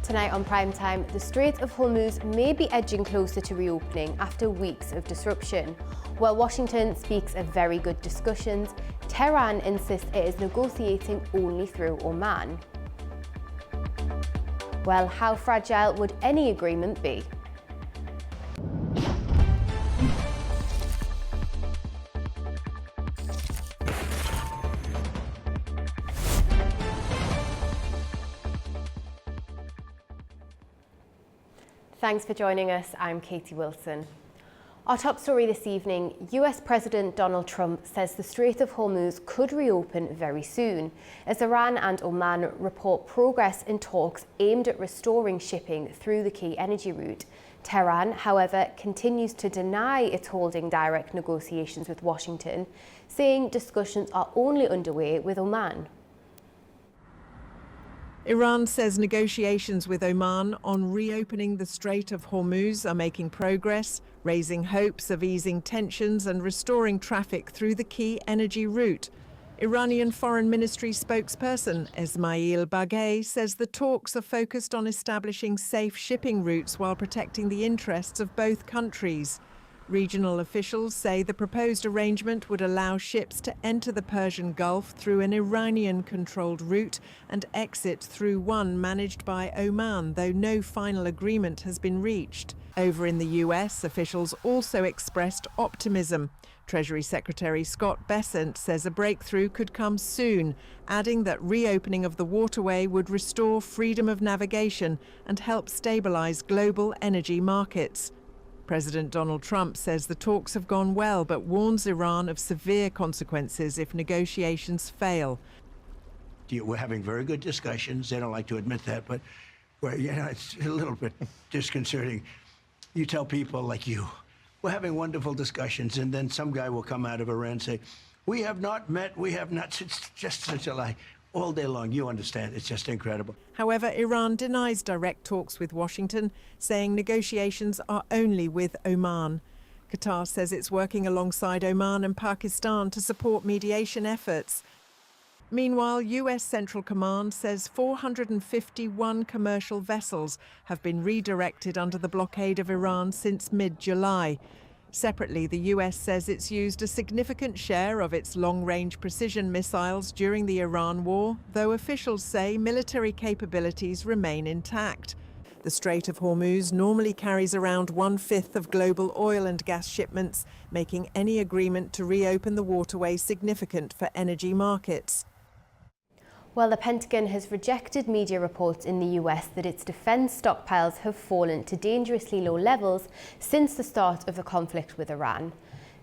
Tonight on Primetime, the Strait of Hormuz may be edging closer to reopening after weeks of disruption. While Washington speaks of very good discussions, Tehran insists it is negotiating only through Oman. Well, how fragile would any agreement be? Thanks for joining us. I'm Katie Wilson. Our top story this evening, US President Donald Trump says the Strait of Hormuz could reopen very soon, as Iran and Oman report progress in talks aimed at restoring shipping through the key energy route. Tehran, however, continues to deny it's holding direct negotiations with Washington, saying discussions are only underway with Oman. Iran says negotiations with Oman on reopening the Strait of Hormuz are making progress, raising hopes of easing tensions and restoring traffic through the key energy route. Iranian Foreign Ministry spokesperson Esmail Baghaei says the talks are focused on establishing safe shipping routes while protecting the interests of both countries. Regional officials say the proposed arrangement would allow ships to enter the Persian Gulf through an Iranian-controlled route and exit through one managed by Oman, though no final agreement has been reached. Over in the US, officials also expressed optimism. Treasury Secretary Scott Bessent says a breakthrough could come soon, adding that reopening of the waterway would restore freedom of navigation and help stabilize global energy markets. President Donald Trump says the talks have gone well, but warns Iran of severe consequences if negotiations fail. We're having very good discussions. They don't like to admit that, but it's a little bit disconcerting. You tell people like you, we're having wonderful discussions, and then some guy will come out of Iran and say, we have not met, we have not, it's just such a lie. All day long, you understand, it's just incredible. However, Iran denies direct talks with Washington, saying negotiations are only with Oman. Qatar says it's working alongside Oman and Pakistan to support mediation efforts. Meanwhile, US Central Command says 451 commercial vessels have been redirected under the blockade of Iran since mid-July. Separately, the US says it's used a significant share of its long-range precision missiles during the Iran war, though officials say military capabilities remain intact. The Strait of Hormuz normally carries around 1/5 of global oil and gas shipments, making any agreement to reopen the waterway significant for energy markets. Well, the Pentagon has rejected media reports in the US that its defense stockpiles have fallen to dangerously low levels since the start of the conflict with Iran.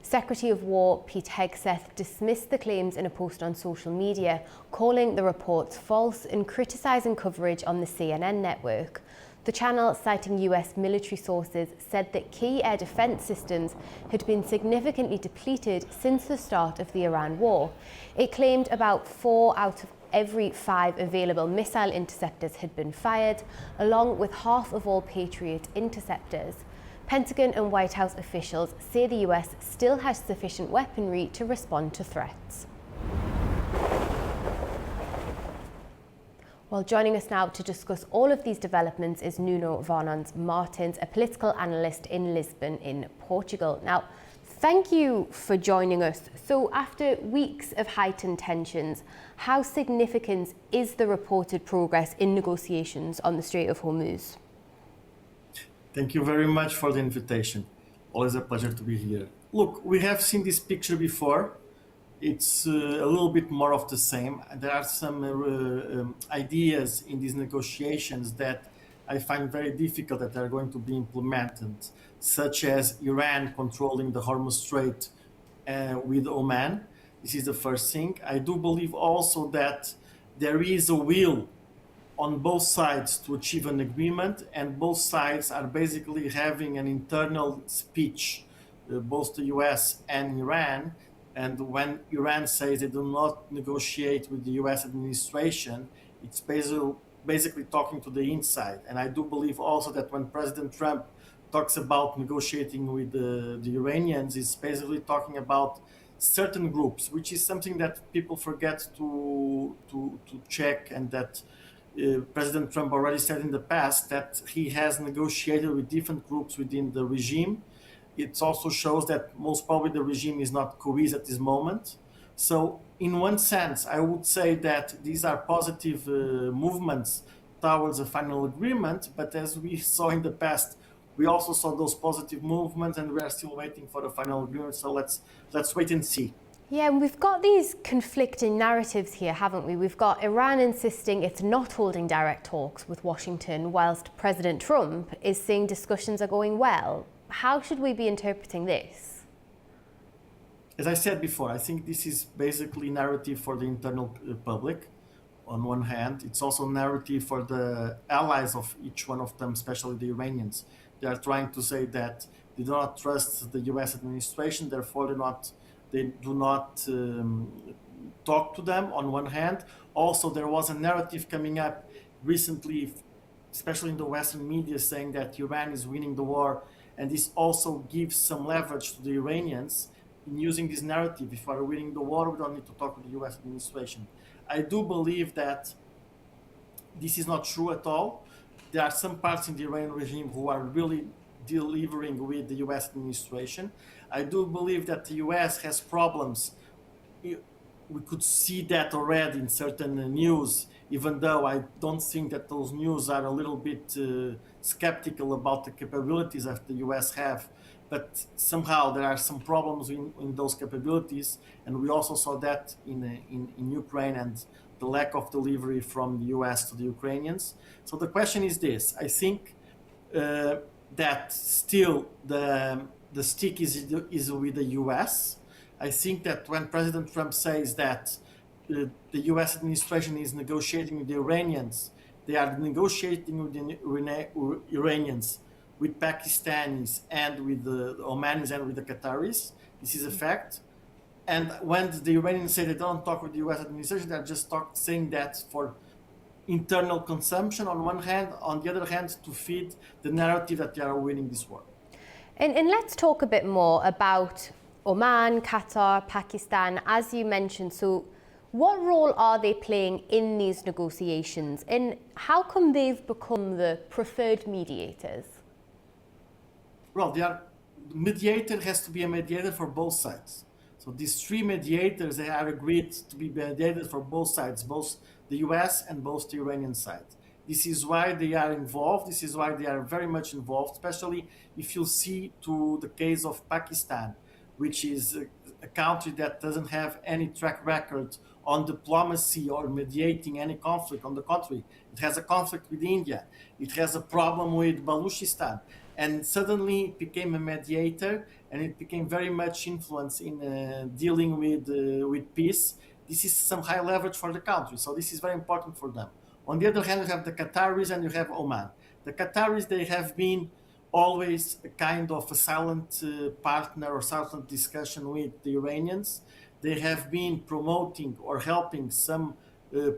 Secretary of War Pete Hegseth dismissed the claims in a post on social media, calling the reports false and criticizing coverage on the CNN network. The channel, citing US military sources, said that key air defense systems had been significantly depleted since the start of the Iran war. It claimed about 4 out of every 5 available missile interceptors had been fired, along with half of all Patriot interceptors. Pentagon and White House officials say the US still has sufficient weaponry to respond to threats. Well, joining us now to discuss all of these developments is Nuno Varnons Martins, a political analyst in Lisbon in Portugal. Now, thank you for joining us. So after weeks of heightened tensions, how significant is the reported progress in negotiations on the Strait of Hormuz? Thank you very much for the invitation. Always a pleasure to be here. Look, we have seen this picture before. It's a little bit more of the same. There are some ideas in these negotiations that I find very difficult that are going to be implemented, such as Iran controlling the Hormuz Strait with Oman. This is the first thing. I do believe also that there is a will on both sides to achieve an agreement, and both sides are basically having an internal speech, both the US and Iran. And when Iran says they do not negotiate with the US administration, it's basically talking to the inside. And I do believe also that when President Trump talks about negotiating with the Iranians, it's basically talking about certain groups, which is something that people forget to check, and that President Trump already said in the past that he has negotiated with different groups within the regime. It also shows that most probably the regime is not cohesive at this moment. So, in one sense, I would say that these are positive movements towards a final agreement. But as we saw in the past, we also saw those positive movements, and we are still waiting for the final agreement. So let's wait and see. Yeah, and we've got these conflicting narratives here, haven't we? We've got Iran insisting it's not holding direct talks with Washington, whilst President Trump is saying discussions are going well. How should we be interpreting this? As I said before, I think this is basically narrative for the internal public. On one hand, it's also narrative for the allies of each one of them, especially the Iranians. They are trying to say that they do not trust the U.S. administration, therefore they do not talk to them. On one hand, also there was a narrative coming up recently, especially in the Western media, saying that Iran is winning the war, and this also gives some leverage to the Iranians in using this narrative. If we are winning the war, we don't need to talk to the U.S. administration. I do believe that this is not true at all. There are some parts in the Iranian regime who are really delivering with the U.S. administration. I do believe that the U.S. has problems. We could see that already in certain news, even though I don't think that those news are a little bit skeptical about the capabilities that the U.S. have. But somehow there are some problems in those capabilities, and we also saw that in Ukraine and the lack of delivery from the U.S. to the Ukrainians. So the question is this: I think that still the stick is with the U.S. I think that when President Trump says that the U.S. administration is negotiating with the Iranians, they are negotiating with the Iranians, with Pakistanis, and with the Omanis and with the Qataris. This is a fact. And when the Iranians say they don't talk with the U.S. administration, they're just saying that for internal consumption on one hand, on the other hand, to feed the narrative that they are winning this war. And let's talk a bit more about Oman, Qatar, Pakistan, as you mentioned. So what role are they playing in these negotiations, and how come they've become the preferred mediators? Well, mediator has to be a mediator for both sides. So these three mediators, they are agreed to be mediators for both sides, both the US and both the Iranian side. This is why they are involved. This is why they are very much involved, especially if you see to the case of Pakistan, which is a country that doesn't have any track record on diplomacy or mediating any conflict. On the contrary, it has a conflict with India. It has a problem with Baluchistan. And suddenly it became a mediator, and it became very much influenced in dealing with peace. This is some high leverage for the country, so this is very important for them. On the other hand, you have the Qataris and you have Oman. The Qataris, they have been always a kind of a silent partner or silent discussion with the Iranians. They have been promoting or helping some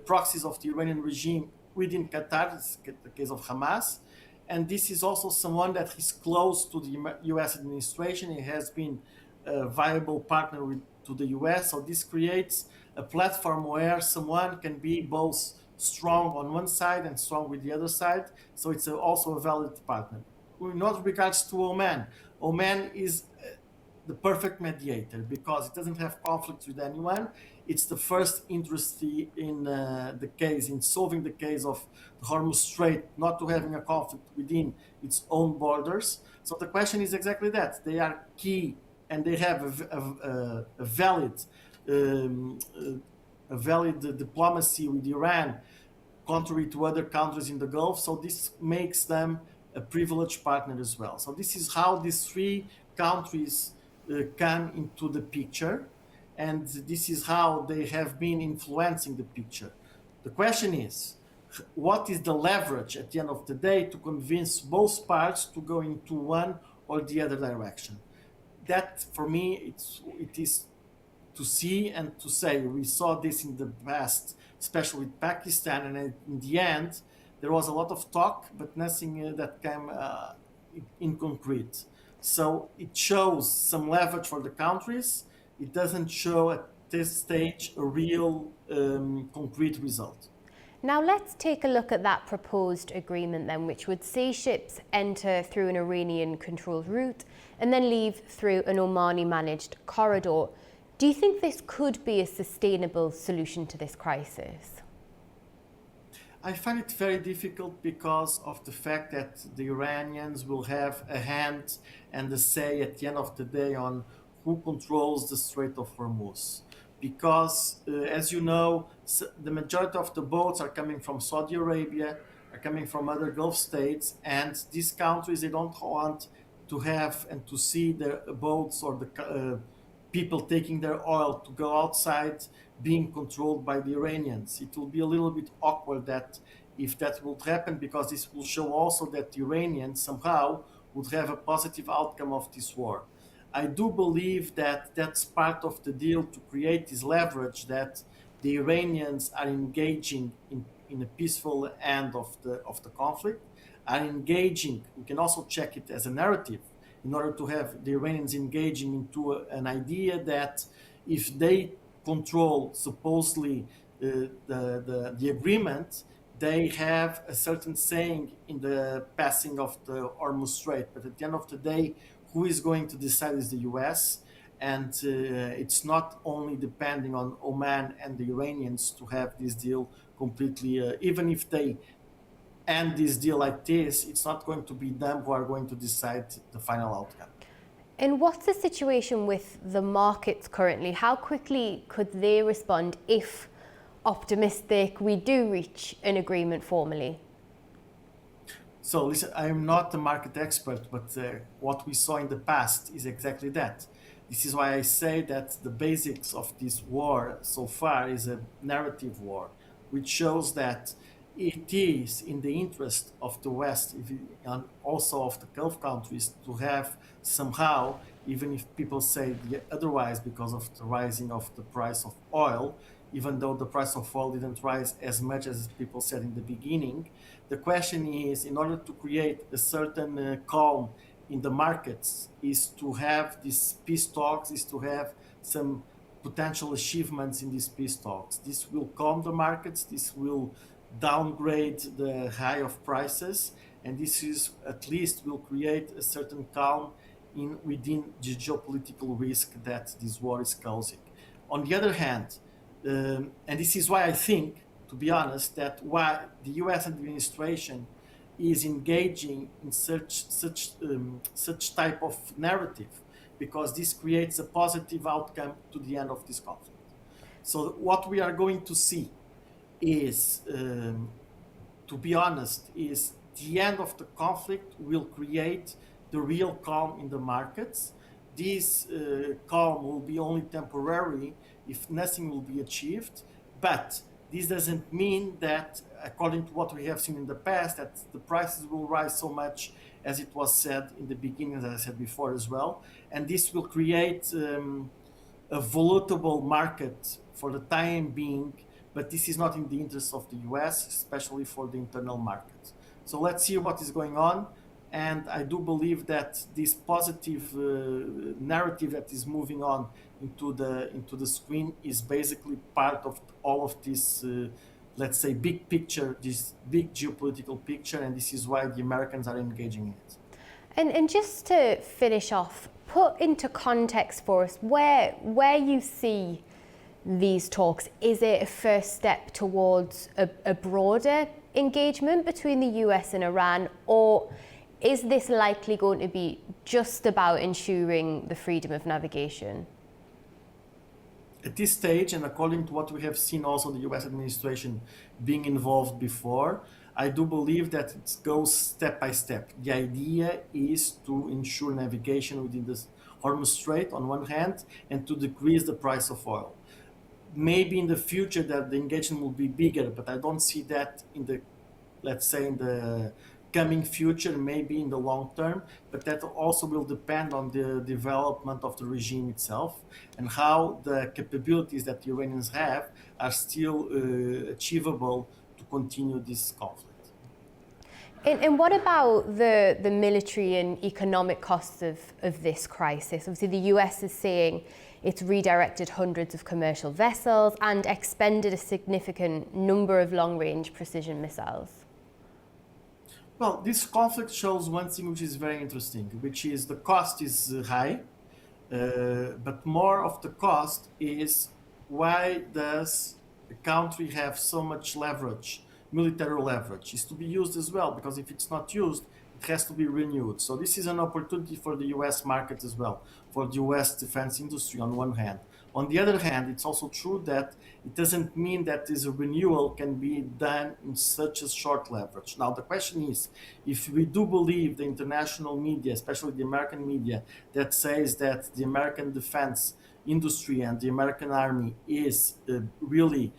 proxies of the Iranian regime within Qatar, the case of Hamas. And this is also someone that is close to the U.S. administration. He has been a viable partner to the U.S. So this creates a platform where someone can be both strong on one side and strong with the other side. So it's also a valid partner. In what regards to Oman, Oman is the perfect mediator because it doesn't have conflicts with anyone. It's the first interest in the case, in solving the case of the Hormuz Strait, not to having a conflict within its own borders. So the question is exactly that. They are key, and they have a valid diplomacy with Iran, contrary to other countries in the Gulf. So this makes them a privileged partner as well. So this is how these three countries come into the picture, and this is how they have been influencing the picture. The question is, what is the leverage at the end of the day to convince both parts to go into one or the other direction? That, for me, it is to see and to say. We saw this in the past, especially with Pakistan, and in the end, there was a lot of talk, but nothing that came in concrete. So it shows some leverage for the countries. It doesn't show at this stage a real concrete result. Now let's take a look at that proposed agreement then, which would see ships enter through an Iranian-controlled route and then leave through an Omani-managed corridor. Do you think this could be a sustainable solution to this crisis? I find it very difficult because of the fact that the Iranians will have a hand and a say at the end of the day on who controls the Strait of Hormuz. Because, as you know, the majority of the boats are coming from Saudi Arabia, are coming from other Gulf states, and these countries, they don't want to have and to see the boats or the people taking their oil to go outside being controlled by the Iranians. It will be a little bit awkward that if that would happen, because this will show also that the Iranians somehow would have a positive outcome of this war. I do believe that that's part of the deal to create this leverage that the Iranians are engaging in a peaceful end of the conflict, are engaging, we can also check it as a narrative, in order to have the Iranians engaging into an idea that if they control supposedly the agreement, they have a certain saying in the passing of the Hormuz Strait. But at the end of the day, who is going to decide is the US, and it's not only depending on Oman and the Iranians to have this deal completely, even if they end this deal like this, it's not going to be them who are going to decide the final outcome. And what's the situation with the markets currently? How quickly could they respond if, optimistic, we do reach an agreement formally? So listen, I'm not a market expert, but what we saw in the past is exactly that. This is why I say that the basics of this war so far is a narrative war, which shows that it is in the interest of the West and also of the Gulf countries to have somehow, even if people say otherwise because of the rising of the price of oil, even though the price of oil didn't rise as much as people said in the beginning, the question is, in order to create a certain calm in the markets, is to have these peace talks, is to have some potential achievements in these peace talks. This will calm the markets, this will downgrade the high of prices, and this is at least will create a certain calm within the geopolitical risk that this war is causing. On the other hand, and this is why I think, to be honest, that why the U.S. administration is engaging in such type of narrative, because this creates a positive outcome to the end of this conflict. So what we are going to see is, to be honest, is the end of the conflict will create the real calm in the markets. This calm will be only temporary if nothing will be achieved, but this doesn't mean that, according to what we have seen in the past, that the prices will rise so much as it was said in the beginning, as I said before as well, and this will create a volatile market for the time being, but this is not in the interest of the US, especially for the internal market. So let's see what is going on. And I do believe that this positive narrative that is moving on into the screen is basically part of all of this, let's say, big picture, this big geopolitical picture, and this is why the Americans are engaging in it. And just to finish off, put into context for us where you see these talks. Is it a first step towards a broader engagement between the US and Iran, or is this likely going to be just about ensuring the freedom of navigation? At this stage, and according to what we have seen also the US administration being involved before, I do believe that it goes step by step. The idea is to ensure navigation within the Hormuz Strait on one hand, and to decrease the price of oil. Maybe in the future that the engagement will be bigger, but I don't see that in the, let's say, in the coming future, maybe in the long term, but that also will depend on the development of the regime itself and how the capabilities that the Iranians have are still achievable to continue this conflict. And what about the military and economic costs of this crisis? Obviously, the US is saying It's redirected hundreds of commercial vessels and expended a significant number of long-range precision missiles. Well, this conflict shows one thing which is very interesting, which is the cost is high, but more of the cost is why does a country have so much leverage, military leverage? Is to be used as well, because if it's not used, it has to be renewed. So this is an opportunity for the US market as well, for the US defense industry on one hand. On the other hand, it's also true that it doesn't mean that this renewal can be done in such a short leverage. Now, the question is, if we do believe the international media, especially the American media, that says that the American defense industry and the American army is really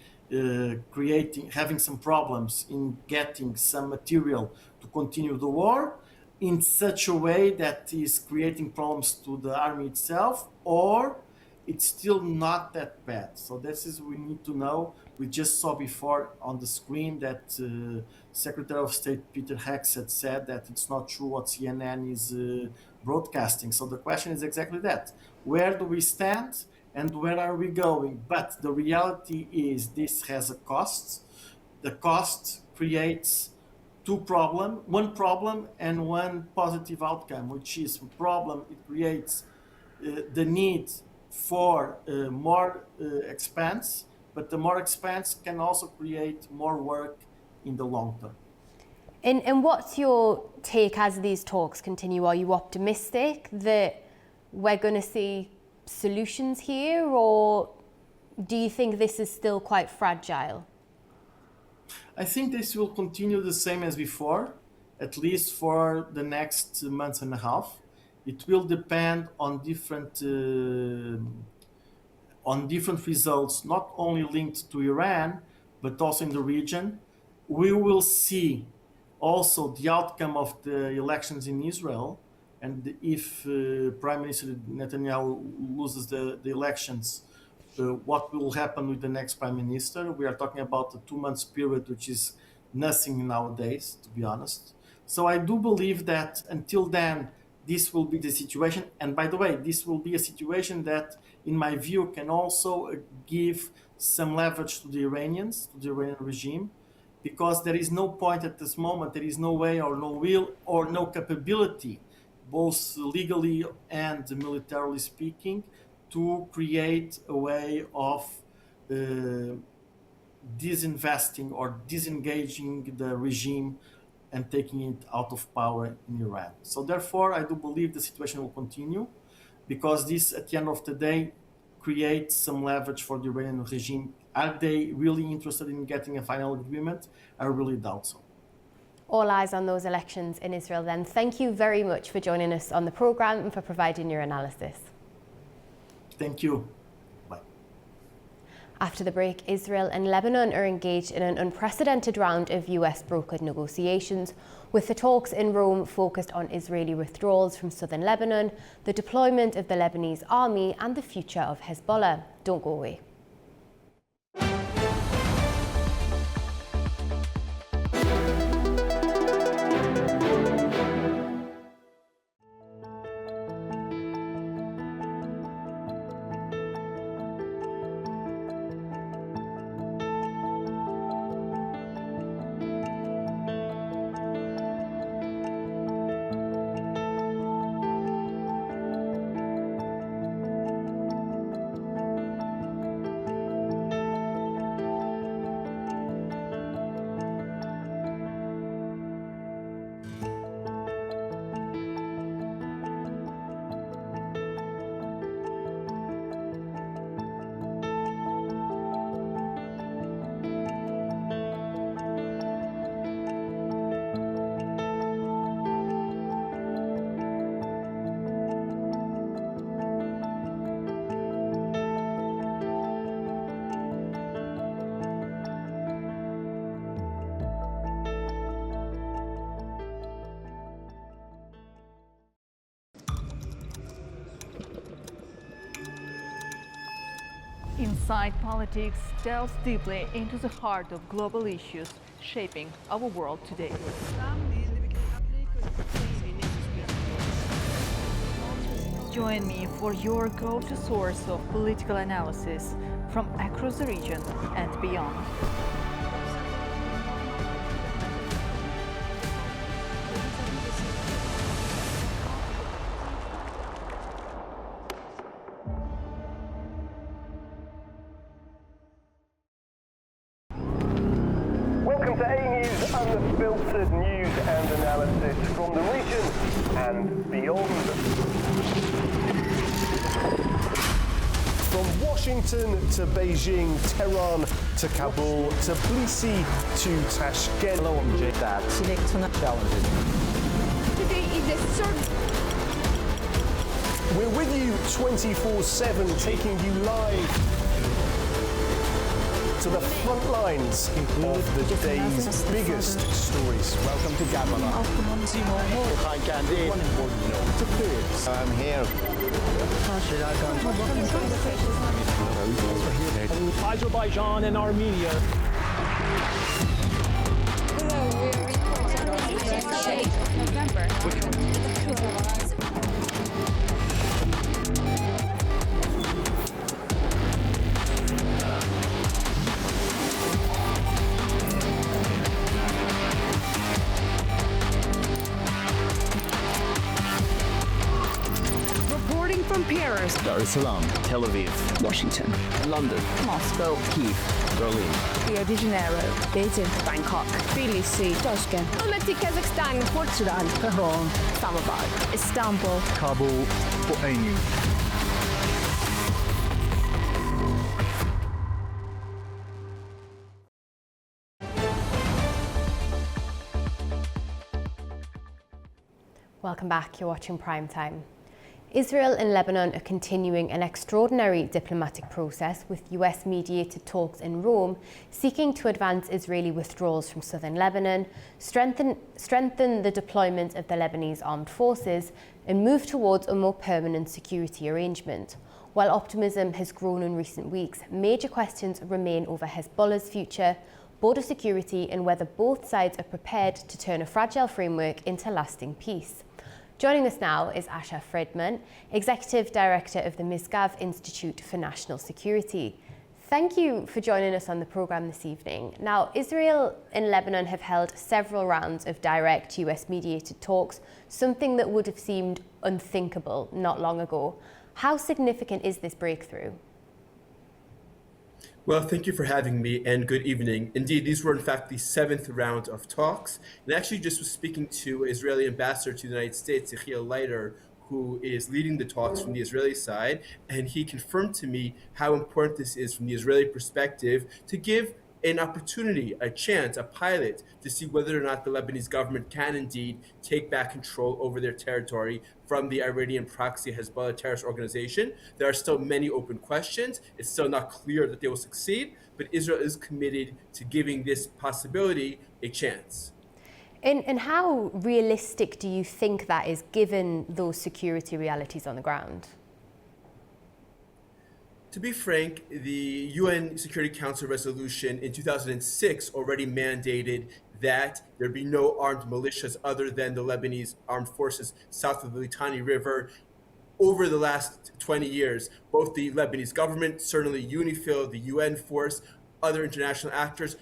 having some problems in getting some material to continue the war in such a way that is creating problems to the army itself, or it's still not that bad. So this is we need to know. We just saw before on the screen that Secretary of State Peter Hegseth said that it's not true what CNN is broadcasting. So the question is exactly that. Where do we stand and where are we going? But the reality is this has a cost. The cost creates one problem and one positive outcome, which is a problem. It creates the need for more expense, but the more expense can also create more work in the long term. And what's your take as these talks continue? Are you optimistic that we're going to see solutions here, or do you think this is still quite fragile? I think this will continue the same as before, at least for the next month and a half. It will depend on different results, not only linked to Iran, but also in the region. We will see also the outcome of the elections in Israel, and if Prime Minister Netanyahu loses the elections, what will happen with the next Prime Minister? We are talking about a 2 months period, which is nothing nowadays, to be honest. So I do believe that until then, this will be the situation. And by the way, this will be a situation that, in my view, can also give some leverage to the Iranians, to the Iranian regime, because there is no point at this moment, there is no way or no will or no capability, both legally and militarily speaking, to create a way of disinvesting or disengaging the regime and taking it out of power in Iran. So therefore, I do believe the situation will continue, because this, at the end of the day, creates some leverage for the Iranian regime. Are they really interested in getting a final agreement? I really doubt so. All eyes on those elections in Israel then. Thank you very much for joining us on the programme and for providing your analysis. Thank you. After the break, Israel and Lebanon are engaged in an unprecedented round of US brokered negotiations, with the talks in Rome focused on Israeli withdrawals from southern Lebanon, the deployment of the Lebanese army, and the future of Hezbollah. Don't go away. Inside Politics delves deeply into the heart of global issues shaping our world today. join me for your go-to source of political analysis from across the region and beyond. Welcome to A News, unfiltered news and analysis from the region and beyond. From Washington to Beijing, Tehran to Kabul, to Tbilisi to Tashkent. Hello, I'm J-Dad. Challenges. Today is the third. We're with you 24/7, taking you live to the front lines of the day's biggest stories. Welcome to Gabala. I'm here. Azerbaijan and Armenia. Reporting from Paris, Dar es Salaam, Tel Aviv, Washington, London, Moscow, Kyiv, Berlin, Rio de Janeiro, Beijing, Bangkok, Tbilisi, Tashkent, Almaty, Kazakhstan, Port Sudan, Tehran, Islamabad, Istanbul, Kabul, for A News. Welcome back, you're watching Primetime. Israel and Lebanon are continuing an extraordinary diplomatic process with US mediated talks in Rome seeking to advance Israeli withdrawals from southern Lebanon, strengthen the deployment of the Lebanese armed forces, and move towards a more permanent security arrangement. While optimism has grown in recent weeks, major questions remain over Hezbollah's future, border security, and whether both sides are prepared to turn a fragile framework into lasting peace. Joining us now is Asha Friedman, Executive Director of the Misgav Institute for National Security. Thank you for joining us on the programme this evening. Now, Israel and Lebanon have held several rounds of direct US-mediated talks, something that would have seemed unthinkable not long ago. How significant is this breakthrough? Well, thank you for having me, and good evening. Indeed, these were in fact the 7th round of talks. And actually just was speaking to Israeli ambassador to the United States, Yechiel Leiter, who is leading the talks from the Israeli side, and he confirmed to me how important this is from the Israeli perspective to give an opportunity, a chance, a pilot to see whether or not the Lebanese government can indeed take back control over their territory from the Iranian proxy Hezbollah terrorist organization. There are still many open questions. It's still not clear that they will succeed, but Israel is committed to giving this possibility a chance. And how realistic do you think that is, given those security realities on the ground? To be frank, the UN Security Council resolution in 2006 already mandated that there be no armed militias other than the Lebanese armed forces south of the Litani River. Over the last 20 years, both the Lebanese government, certainly UNIFIL, the UN force, other international actors,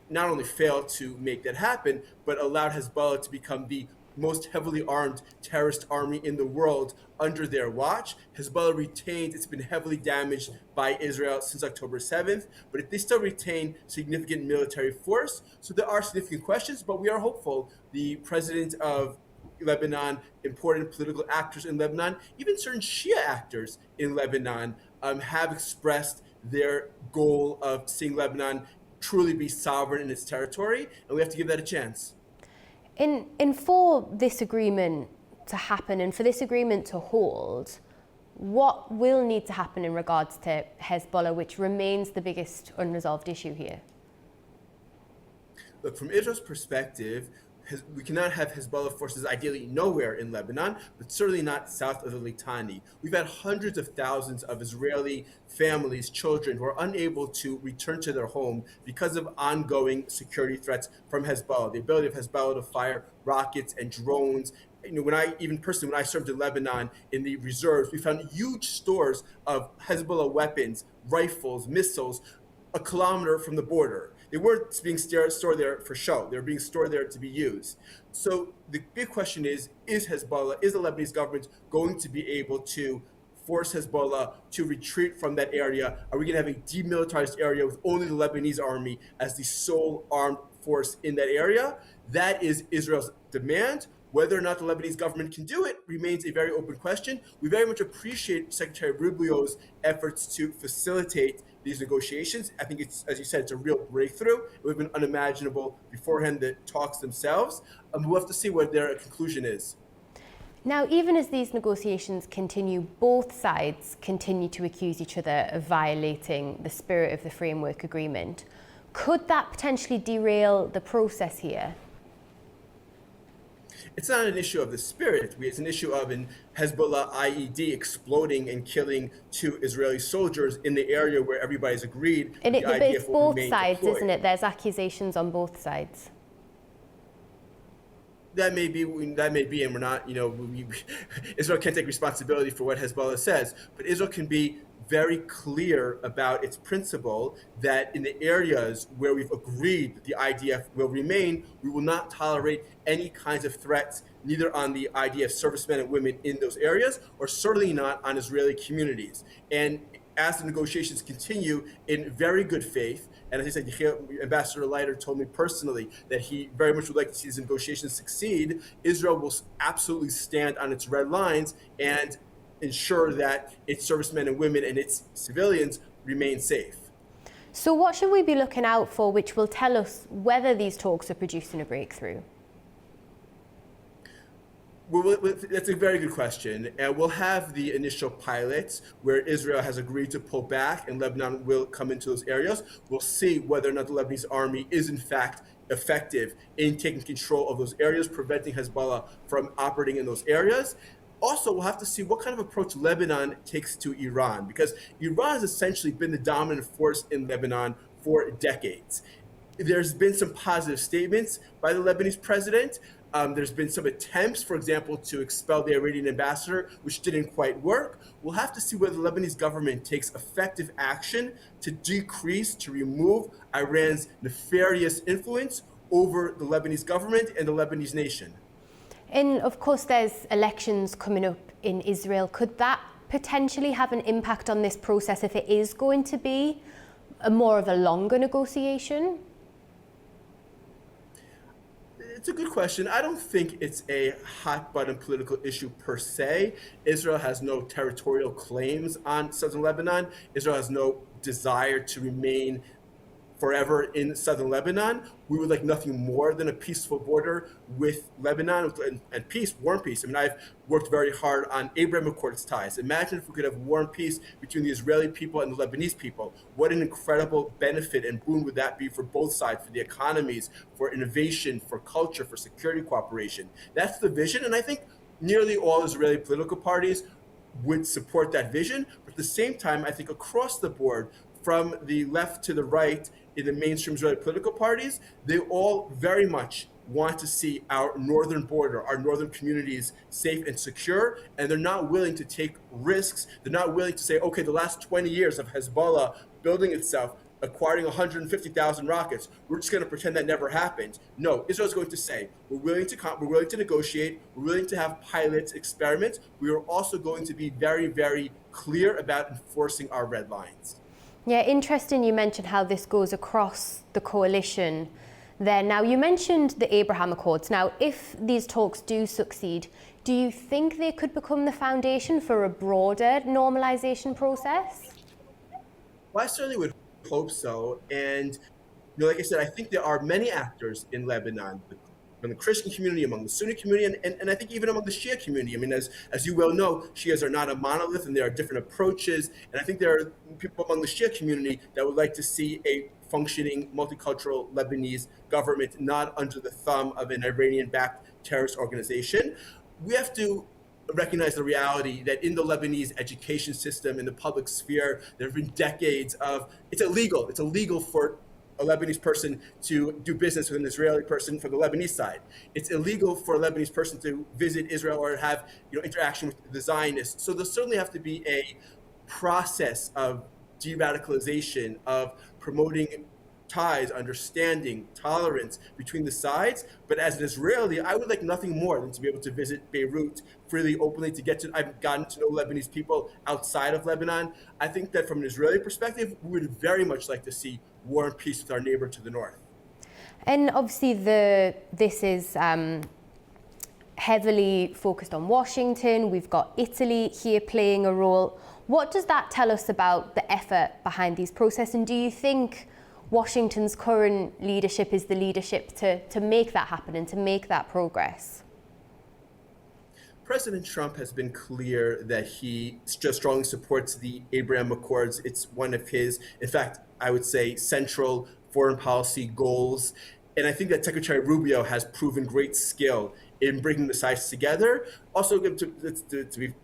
not only failed to make that happen, but allowed Hezbollah to become the most heavily armed terrorist army in the world under their watch. Hezbollah retained, it's been heavily damaged by Israel since October 7th, but they still retain significant military force. So there are significant questions, but we are hopeful. The president of Lebanon, important political actors in Lebanon, even certain Shia actors in Lebanon have expressed their goal of seeing Lebanon truly be sovereign in its territory, and we have to give that a chance. And for this agreement to happen and for this agreement to hold, what will need to happen in regards to Hezbollah, which remains the biggest unresolved issue here? Look, from Israel's perspective, we cannot have Hezbollah forces ideally nowhere in Lebanon, but certainly not south of the Litani. We've had hundreds of thousands of Israeli families, children who are unable to return to their home because of ongoing security threats from Hezbollah. The ability of Hezbollah to fire rockets and drones when I served in Lebanon in the reserves, we found huge stores of Hezbollah weapons, rifles, missiles, a kilometer from the border. They weren't being stored there for show. They were being stored there to be used. So the big question is the Lebanese government going to be able to force Hezbollah to retreat from that area? Are we going to have a demilitarized area with only the Lebanese army as the sole armed force in that area? That is Israel's demand. Whether or not the Lebanese government can do it remains a very open question. We very much appreciate Secretary Rubio's efforts to facilitate these negotiations. I think it's, as you said, it's a real breakthrough. It would have been unimaginable beforehand, the talks themselves. We'll have to see what their conclusion is. Now, even as these negotiations continue, both sides continue to accuse each other of violating the spirit of the framework agreement. Could that potentially derail the process here? It's not an issue of the spirit. It's an issue of an Hezbollah IED exploding and killing 2 Israeli soldiers in the area where everybody's agreed. But it's both sides, deployed. isn't it? There's accusations on both sides. That may be, and we're not, Israel can't take responsibility for what Hezbollah says, but Israel can be very clear about its principle that in the areas where we've agreed that the IDF will remain, we will not tolerate any kinds of threats, neither on the IDF servicemen and women in those areas, or certainly not on Israeli communities. And as the negotiations continue in very good faith, and as I said, Ambassador Leiter told me personally that he very much would like to see these negotiations succeed, Israel will absolutely stand on its red lines and ensure that its servicemen and women and its civilians remain safe. So what should we be looking out for which will tell us whether these talks are producing a breakthrough? Well, that's a very good question. We'll have the initial pilots where Israel has agreed to pull back and Lebanon will come into those areas. We'll see whether or not the Lebanese army is in fact effective in taking control of those areas, preventing Hezbollah from operating in those areas. Also, we'll have to see what kind of approach Lebanon takes to Iran, because Iran has essentially been the dominant force in Lebanon for decades. There's been some positive statements by the Lebanese president. There's been some attempts, for example, to expel the Iranian ambassador, which didn't quite work. We'll have to see whether the Lebanese government takes effective action to decrease, to remove Iran's nefarious influence over the Lebanese government and the Lebanese nation. And of course, there's elections coming up in Israel. Could that potentially have an impact on this process if it is going to be more of a longer negotiation? It's a good question. I don't think it's a hot button political issue per se. Israel has no territorial claims on southern Lebanon. Israel has no desire to remain forever in southern Lebanon. We would like nothing more than a peaceful border with Lebanon and peace, warm peace. I mean, I've worked very hard on Abraham Accords ties. Imagine if we could have warm peace between the Israeli people and the Lebanese people. What an incredible benefit and boon would that be for both sides, for the economies, for innovation, for culture, for security cooperation. That's the vision, and I think nearly all Israeli political parties would support that vision. But at the same time, I think across the board, from the left to the right, in the mainstream Israeli political parties, they all very much want to see our northern border, our northern communities safe and secure, and they're not willing to take risks. They're not willing to say, okay, the last 20 years of Hezbollah building itself, acquiring 150,000 rockets, we're just going to pretend that never happened. No, Israel's going to say, we're willing to negotiate, we're willing to have pilots, experiments. We are also going to be very, very clear about enforcing our red lines. Yeah, interesting you mentioned how this goes across the coalition there. Now, you mentioned the Abraham Accords. Now, if these talks do succeed, do you think they could become the foundation for a broader normalization process? Well, I certainly would hope so. And, like I said, I think there are many actors in Lebanon, from the Christian community, among the Sunni community, and I think even among the Shia community. I mean, as you well know, Shias are not a monolith and there are different approaches. And I think there are people among the Shia community that would like to see a functioning multicultural Lebanese government, not under the thumb of an Iranian-backed terrorist organization. We have to recognize the reality that in the Lebanese education system, in the public sphere, there have been decades of, it's illegal for a Lebanese person to do business with an Israeli person from the Lebanese side. It's illegal for a Lebanese person to visit Israel or have interaction with the Zionists. So there'll certainly have to be a process of de-radicalization, of promoting ties, understanding, tolerance between the sides. But as an Israeli, I would like nothing more than to be able to visit Beirut freely, openly, I've gotten to know Lebanese people outside of Lebanon. I think that from an Israeli perspective, we would very much like to see war and peace with our neighbor to the north. And obviously this is heavily focused on Washington. We've got Italy here playing a role. What does that tell us about the effort behind these processes? And do you think Washington's current leadership is the leadership to make that happen and to make that progress? President Trump has been clear that he just strongly supports the Abraham Accords. It's one of his, in fact, I would say, central foreign policy goals. And I think that Secretary Rubio has proven great skill in bringing the sides together. Also,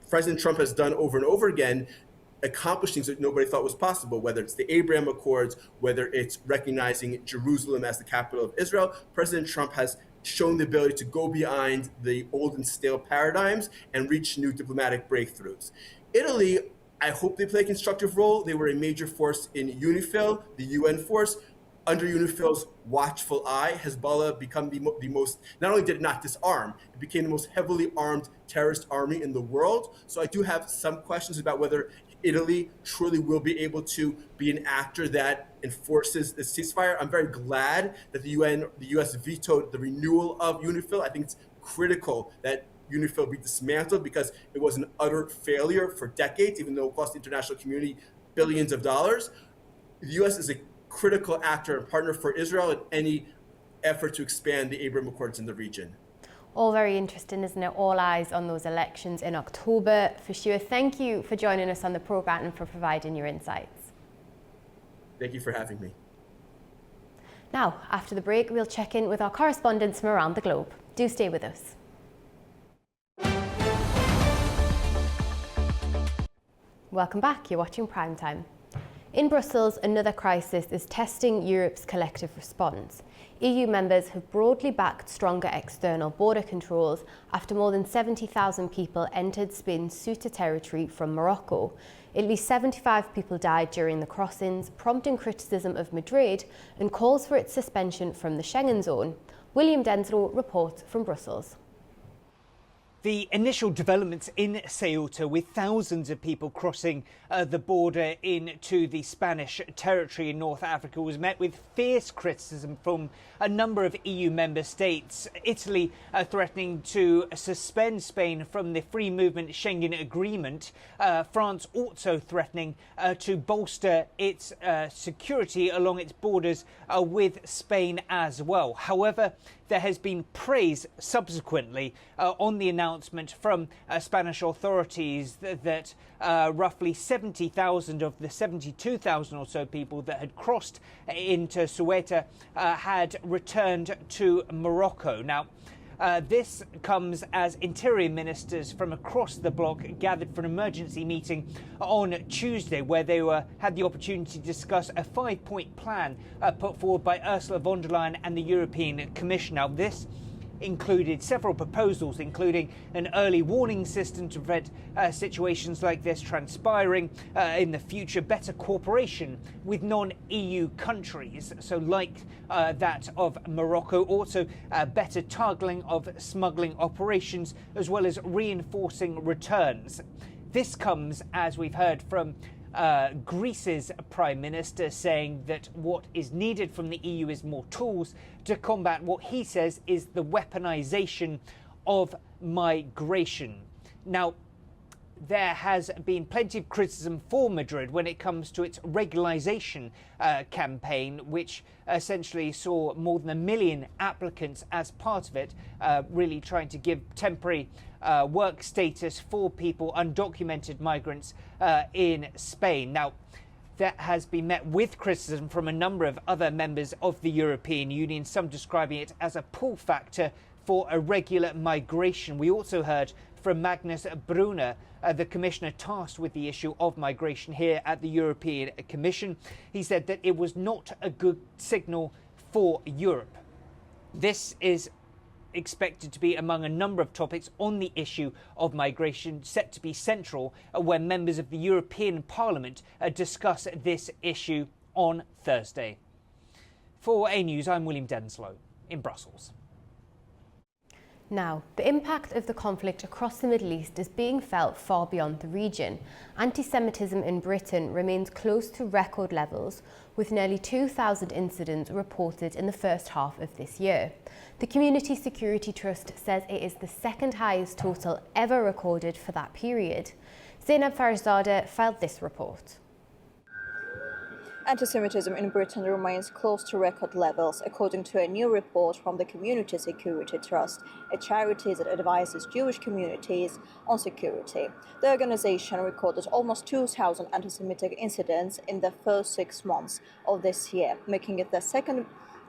President Trump has done over and over again, accomplish things that nobody thought was possible, whether it's the Abraham Accords, whether it's recognizing Jerusalem as the capital of Israel. President Trump has shown the ability to go behind the old and stale paradigms and reach new diplomatic breakthroughs. Italy, I hope they play a constructive role. They were a major force in UNIFIL, the UN force. Under UNIFIL's watchful eye, Hezbollah become the most, not only did it not disarm, it became the most heavily armed terrorist army in the world. So I do have some questions about whether Italy truly will be able to be an actor that enforces the ceasefire. I'm very glad that the US vetoed the renewal of UNIFIL. I think it's critical that UNIFIL be dismantled because it was an utter failure for decades, even though it cost the international community billions of dollars. The US is a critical actor and partner for Israel in any effort to expand the Abraham Accords in the region. All very interesting, isn't it? All eyes on those elections in October. For sure. Thank you for joining us on the programme and for providing your insights. Thank you for having me. Now, after the break, we'll check in with our correspondents from around the globe. Do stay with us. Welcome back. You're watching Primetime. In Brussels, another crisis is testing Europe's collective response. EU members have broadly backed stronger external border controls after more than 70,000 people entered Spain's Ceuta territory from Morocco. At least 75 people died during the crossings, prompting criticism of Madrid and calls for its suspension from the Schengen zone. William Denslow reports from Brussels. The initial developments in Ceuta, with thousands of people crossing the border into the Spanish territory in North Africa, was met with fierce criticism from a number of EU member states. Italy threatening to suspend Spain from the free movement Schengen agreement. France also threatening to bolster its security along its borders with Spain as well. However, there has been praise subsequently on the announcement from Spanish authorities that roughly 70,000 of the 72,000 or so people that had crossed into Ceuta had returned to Morocco. Now, this comes as interior ministers from across the bloc gathered for an emergency meeting on Tuesday, where they had the opportunity to discuss a 5-point plan put forward by Ursula von der Leyen and the European Commission. Now, this included several proposals, including an early warning system to prevent situations like this transpiring in the future, better cooperation with non-EU countries, so like that of Morocco, also better targeting of smuggling operations, as well as reinforcing returns. This comes, as we've heard from Greece's Prime Minister, saying that what is needed from the EU is more tools to combat what he says is the weaponization of migration. Now, there has been plenty of criticism for Madrid when it comes to its regularization campaign, which essentially saw more than 1 million applicants as part of it, really trying to give temporary work status for people, undocumented migrants in Spain. Now, that has been met with criticism from a number of other members of the European Union, some describing it as a pull factor for irregular migration. We also heard from Magnus Brunner, the commissioner tasked with the issue of migration here at the European Commission. He said that it was not a good signal for Europe. This is expected to be among a number of topics on the issue of migration, set to be central when members of the European Parliament discuss this issue on Thursday. For A News, I'm William Denslow in Brussels. Now, the impact of the conflict across the Middle East is being felt far beyond the region. Anti-Semitism in Britain remains close to record levels, with nearly 2,000 incidents reported in the first half of this year. The Community Security Trust says it is the second highest total ever recorded for that period. Zainab Farzadeh filed this report. Anti-Semitism in Britain remains close to record levels, according to a new report from the Community Security Trust, a charity that advises Jewish communities on security. The organization recorded almost 2,000 anti-Semitic incidents in the first 6 months of this year, making it the second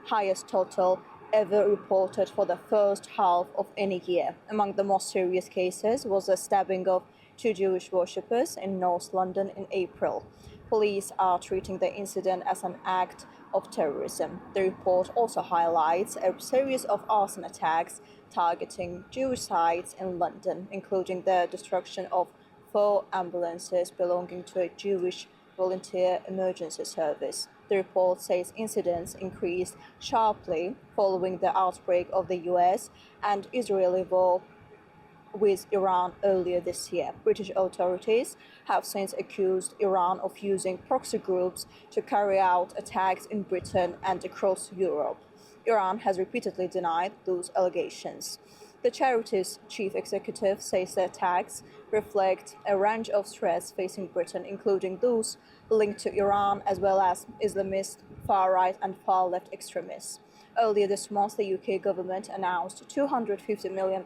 highest total ever reported for the first half of any year. Among the most serious cases was the stabbing of 2 Jewish worshippers in North London in April. Police are treating the incident as an act of terrorism. The report also highlights a series of arson attacks targeting Jewish sites in London, including the destruction of 4 ambulances belonging to a Jewish volunteer emergency service. The report says incidents increased sharply following the outbreak of the US and Israeli war with Iran earlier this year. British authorities have since accused Iran of using proxy groups to carry out attacks in Britain and across Europe. Iran has repeatedly denied those allegations. The charity's chief executive says the attacks reflect a range of threats facing Britain, including those linked to Iran, as well as Islamist, far-right and far-left extremists. Earlier this month, the UK government announced £250 million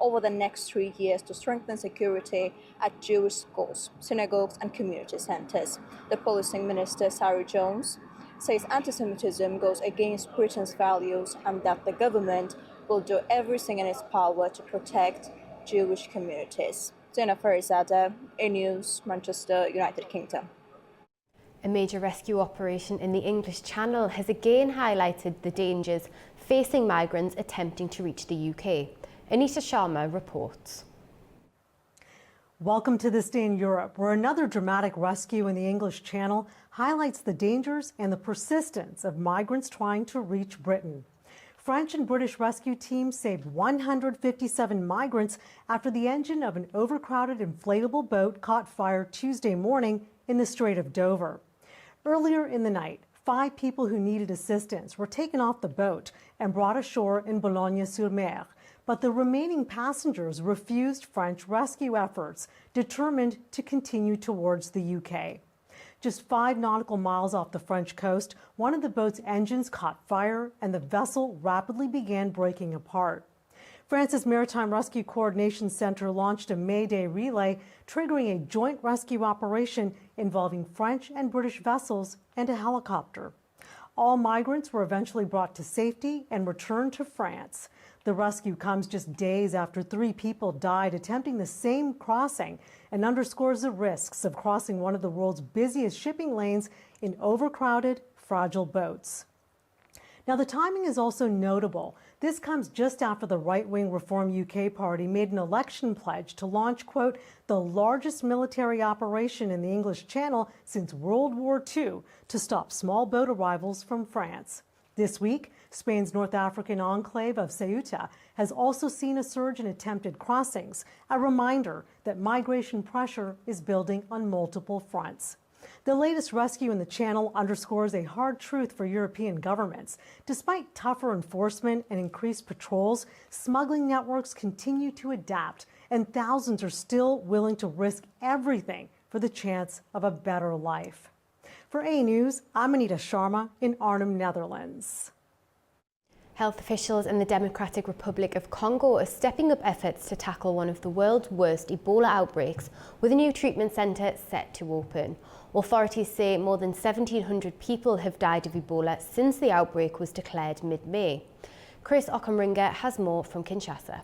over the next 3 years to strengthen security at Jewish schools, synagogues and community centres. The policing minister, Sarah Jones, says anti-Semitism goes against Britain's values and that the government will do everything in its power to protect Jewish communities. Zainab Farzadeh, A News, Manchester, United Kingdom. A major rescue operation in the English Channel has again highlighted the dangers facing migrants attempting to reach the UK. Anita Sharma reports. Welcome to This Day in Europe, where another dramatic rescue in the English Channel highlights the dangers and the persistence of migrants trying to reach Britain. French and British rescue teams saved 157 migrants after the engine of an overcrowded inflatable boat caught fire Tuesday morning in the Strait of Dover. Earlier in the night, 5 people who needed assistance were taken off the boat and brought ashore in Boulogne-sur-Mer, but the remaining passengers refused French rescue efforts, determined to continue towards the UK. Just 5 nautical miles off the French coast, one of the boat's engines caught fire and the vessel rapidly began breaking apart. France's Maritime Rescue Coordination Center launched a Mayday relay, triggering a joint rescue operation involving French and British vessels and a helicopter. All migrants were eventually brought to safety and returned to France. The rescue comes just days after 3 people died attempting the same crossing and underscores the risks of crossing one of the world's busiest shipping lanes in overcrowded, fragile boats. Now, the timing is also notable. This comes just after the right-wing Reform UK party made an election pledge to launch, quote, the largest military operation in the English Channel since World War II to stop small boat arrivals from France. This week, Spain's North African enclave of Ceuta has also seen a surge in attempted crossings, a reminder that migration pressure is building on multiple fronts. The latest rescue in the Channel underscores a hard truth for European governments. Despite tougher enforcement and increased patrols, smuggling networks continue to adapt, and thousands are still willing to risk everything for the chance of a better life. For A News, I'm Anita Sharma in Arnhem, Netherlands. Health officials in the Democratic Republic of Congo are stepping up efforts to tackle one of the world's worst Ebola outbreaks, with a new treatment centre set to open. Authorities say more than 1,700 people have died of Ebola since the outbreak was declared mid-May. Chris Okamringa has more from Kinshasa.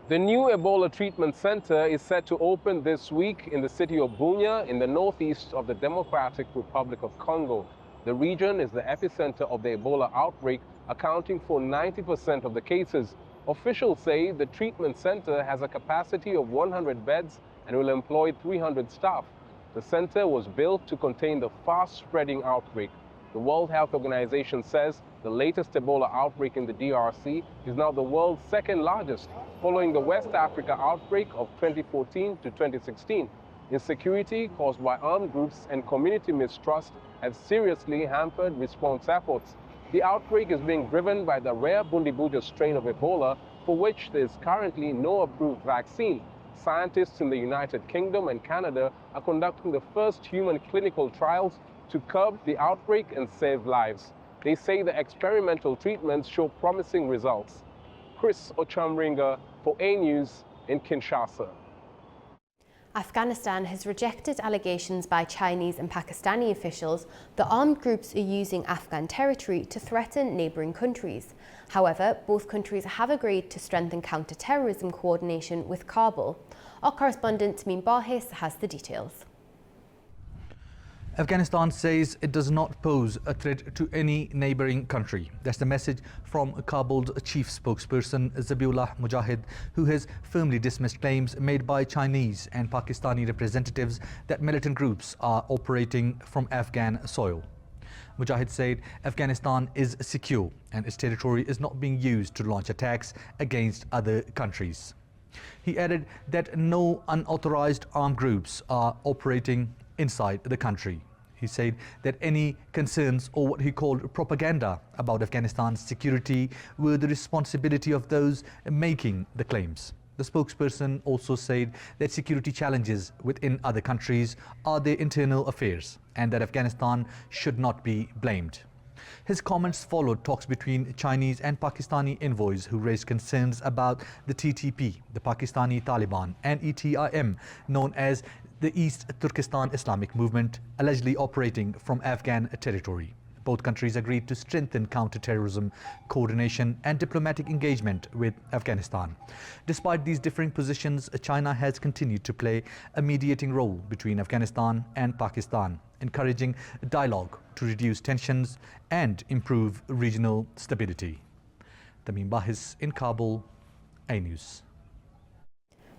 The new Ebola treatment center is set to open this week in the city of Bunia in the northeast of the Democratic Republic of Congo. The region is the epicenter of the Ebola outbreak, accounting for 90% of the cases. Officials say the treatment center has a capacity of 100 beds and will employ 300 staff. The center was built to contain the fast-spreading outbreak. The World Health Organization says the latest Ebola outbreak in the DRC is now the world's second largest, following the West Africa outbreak of 2014 to 2016. Insecurity caused by armed groups and community mistrust has seriously hampered response efforts. The outbreak is being driven by the rare Bundibujo strain of Ebola, for which there is currently no approved vaccine. Scientists in the United Kingdom and Canada are conducting the first human clinical trials to curb the outbreak and save lives. They say the experimental treatments show promising results. Chris Ochamringa for A News in Kinshasa. Afghanistan has rejected allegations by Chinese and Pakistani officials that armed groups are using Afghan territory to threaten neighbouring countries. However, both countries have agreed to strengthen counter-terrorism coordination with Kabul. Our correspondent Tamim Bahis has the details. Afghanistan says it does not pose a threat to any neighbouring country. That's the message from Kabul's chief spokesperson Zabiullah Mujahid, who has firmly dismissed claims made by Chinese and Pakistani representatives that militant groups are operating from Afghan soil. Mujahid said Afghanistan is secure and its territory is not being used to launch attacks against other countries. He added that no unauthorized armed groups are operating inside the country. He said that any concerns or what he called propaganda about Afghanistan's security were the responsibility of those making the claims. The spokesperson also said that security challenges within other countries are their internal affairs and that Afghanistan should not be blamed. His comments followed talks between Chinese and Pakistani envoys who raised concerns about the TTP, the Pakistani Taliban, and ETIM, known as the East Turkestan Islamic Movement, allegedly operating from Afghan territory. Both countries agreed to strengthen counter-terrorism coordination and diplomatic engagement with Afghanistan. Despite these differing positions, China has continued to play a mediating role between Afghanistan and Pakistan, encouraging dialogue to reduce tensions and improve regional stability. Tamim Bahis in Kabul, A News.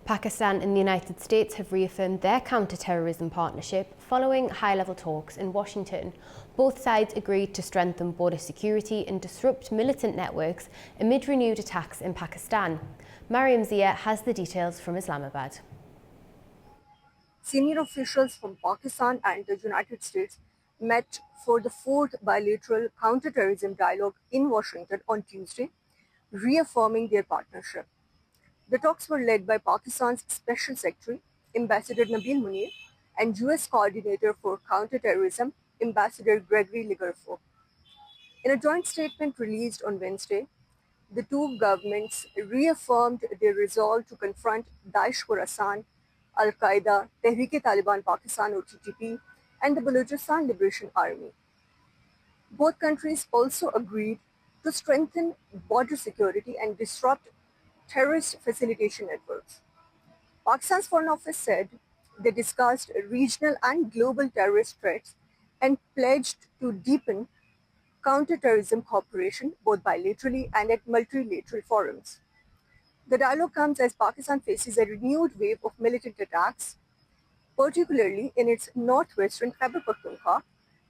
Pakistan and the United States have reaffirmed their counter-terrorism partnership following high-level talks in Washington. Both sides agreed to strengthen border security and disrupt militant networks amid renewed attacks in Pakistan. Mariam Zia has the details from Islamabad. Senior officials from Pakistan and the United States met for the fourth bilateral counter-terrorism dialogue in Washington on Tuesday, reaffirming their partnership. The talks were led by Pakistan's Special Secretary, Ambassador Nabil Munir, and US Coordinator for Counterterrorism, Ambassador Gregory Legarfo. In a joint statement released on Wednesday, the two governments reaffirmed their resolve to confront Daesh Khorasan, Al-Qaeda, Tehreek-e-Taliban Pakistan or TTP, and the Balochistan Liberation Army. Both countries also agreed to strengthen border security and disrupt terrorist facilitation networks. Pakistan's Foreign Office said they discussed regional and global terrorist threats and pledged to deepen counter-terrorism cooperation both bilaterally and at multilateral forums. The dialogue comes as Pakistan faces a renewed wave of militant attacks, particularly in its northwestern Khyber Pakhtunkhwa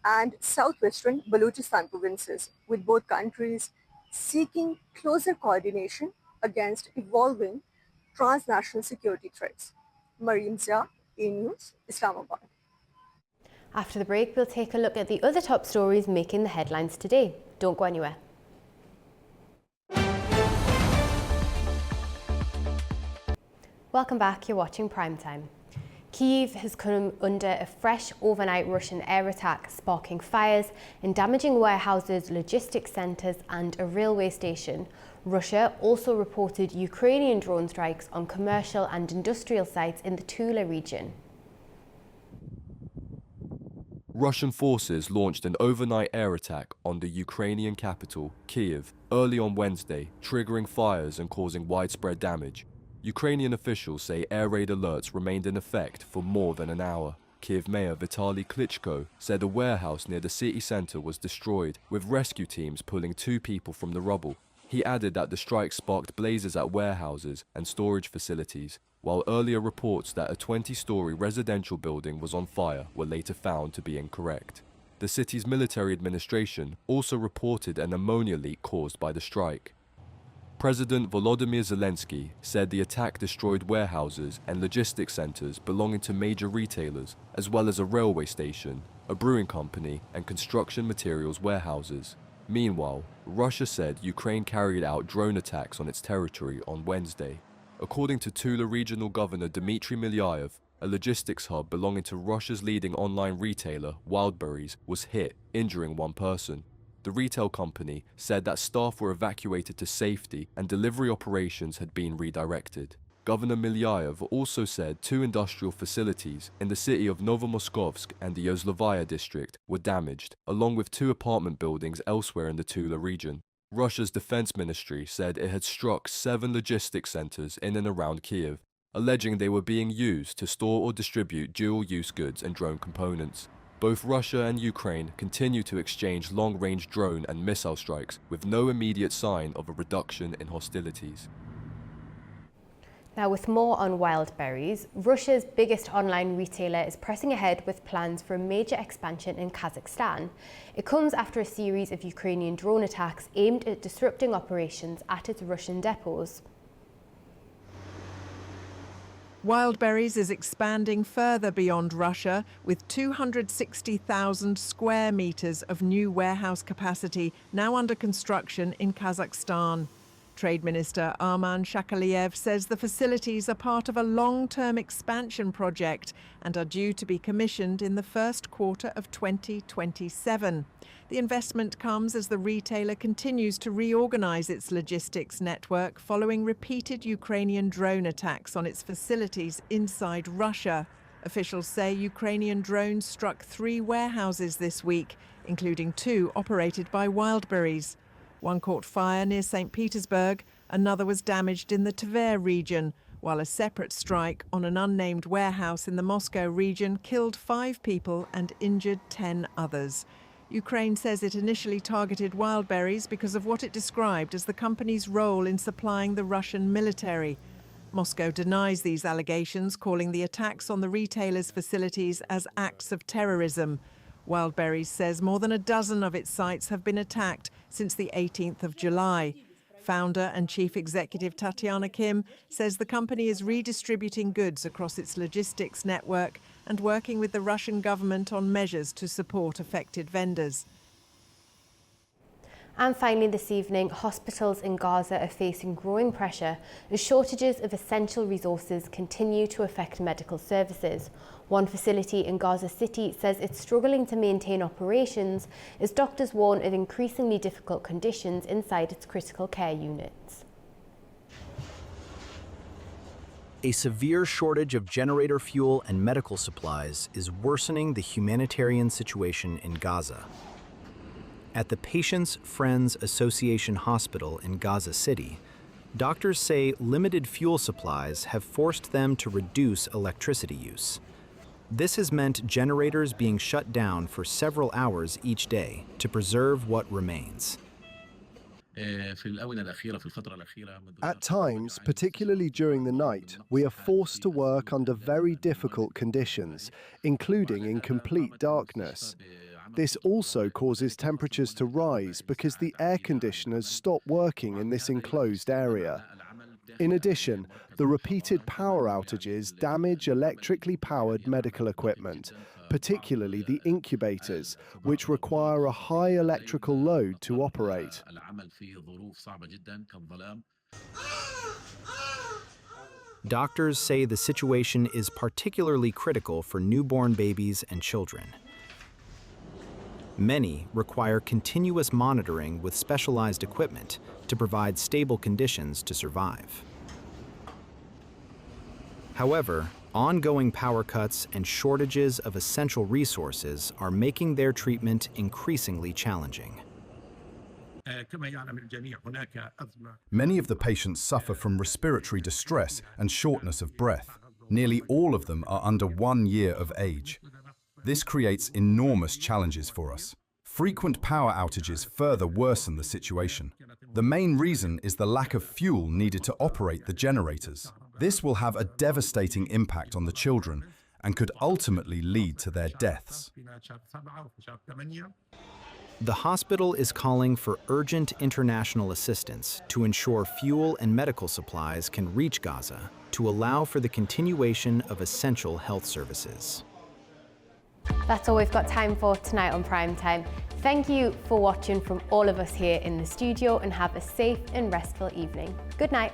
and southwestern Balochistan provinces, with both countries seeking closer coordination against evolving transnational security threats. Mariam Zia, A News, Islamabad. After the break, we'll take a look at the other top stories making the headlines today. Don't go anywhere. Welcome back, you're watching Primetime. Kyiv has come under a fresh overnight Russian air attack, sparking fires and damaging warehouses, logistics centres and a railway station. Russia also reported Ukrainian drone strikes on commercial and industrial sites in the Tula region. Russian forces launched an overnight air attack on the Ukrainian capital, Kyiv, early on Wednesday, triggering fires and causing widespread damage. Ukrainian officials say air raid alerts remained in effect for more than an hour. Kyiv Mayor Vitaly Klitschko said a warehouse near the city centre was destroyed, with rescue teams pulling 2 people from the rubble. He added that the strike sparked blazes at warehouses and storage facilities, while earlier reports that a 20-story residential building was on fire were later found to be incorrect. The city's military administration also reported an ammonia leak caused by the strike. President Volodymyr Zelensky said the attack destroyed warehouses and logistics centers belonging to major retailers, as well as a railway station, a brewing company, and construction materials warehouses. Meanwhile, Russia said Ukraine carried out drone attacks on its territory on Wednesday. According to Tula Regional Governor Dmitry Milyayev, a logistics hub belonging to Russia's leading online retailer, Wildberries, was hit, injuring 1 person. The retail company said that staff were evacuated to safety and delivery operations had been redirected. Governor Milyayev also said 2 industrial facilities in the city of Novomoskovsk and the Yozlovaya district were damaged, along with 2 apartment buildings elsewhere in the Tula region. Russia's defense ministry said it had struck 7 logistics centers in and around Kyiv, alleging they were being used to store or distribute dual-use goods and drone components. Both Russia and Ukraine continue to exchange long-range drone and missile strikes, with no immediate sign of a reduction in hostilities. Now, with more on Wildberries, Russia's biggest online retailer is pressing ahead with plans for a major expansion in Kazakhstan. It comes after a series of Ukrainian drone attacks aimed at disrupting operations at its Russian depots. Wildberries is expanding further beyond Russia with 260,000 square meters of new warehouse capacity now under construction in Kazakhstan. Trade Minister Arman Shakaliev says the facilities are part of a long-term expansion project and are due to be commissioned in the first quarter of 2027. The investment comes as the retailer continues to reorganize its logistics network following repeated Ukrainian drone attacks on its facilities inside Russia. Officials say Ukrainian drones struck 3 warehouses this week, including 2 operated by Wildberries. One caught fire near St. Petersburg, another was damaged in the Tver region, while a separate strike on an unnamed warehouse in the Moscow region killed 5 people and injured 10 others. Ukraine says it initially targeted Wildberries because of what it described as the company's role in supplying the Russian military. Moscow denies these allegations, calling the attacks on the retailer's facilities as acts of terrorism. Wildberries says more than a dozen of its sites have been attacked since the 18th of July. Founder and chief executive Tatiana Kim says the company is redistributing goods across its logistics network and working with the Russian government on measures to support affected vendors. And finally this evening, hospitals in Gaza are facing growing pressure as shortages of essential resources continue to affect medical services. One facility in Gaza City says it's struggling to maintain operations as doctors warn of increasingly difficult conditions inside its critical care units. A severe shortage of generator fuel and medical supplies is worsening the humanitarian situation in Gaza. At the Patients' Friends Association Hospital in Gaza City, doctors say limited fuel supplies have forced them to reduce electricity use. This has meant generators being shut down for several hours each day to preserve what remains. At times, particularly during the night, we are forced to work under very difficult conditions, including in complete darkness. This also causes temperatures to rise because the air conditioners stop working in this enclosed area. In addition, the repeated power outages damage electrically powered medical equipment, particularly the incubators, which require a high electrical load to operate. Doctors say the situation is particularly critical for newborn babies and children. Many require continuous monitoring with specialized equipment to provide stable conditions to survive. However, ongoing power cuts and shortages of essential resources are making their treatment increasingly challenging. Many of the patients suffer from respiratory distress and shortness of breath. Nearly all of them are under 1 year of age. This creates enormous challenges for us. Frequent power outages further worsen the situation. The main reason is the lack of fuel needed to operate the generators. This will have a devastating impact on the children and could ultimately lead to their deaths. The hospital is calling for urgent international assistance to ensure fuel and medical supplies can reach Gaza to allow for the continuation of essential health services. That's all we've got time for tonight on Primetime. Thank you for watching from all of us here in the studio, and have a safe and restful evening. Good night.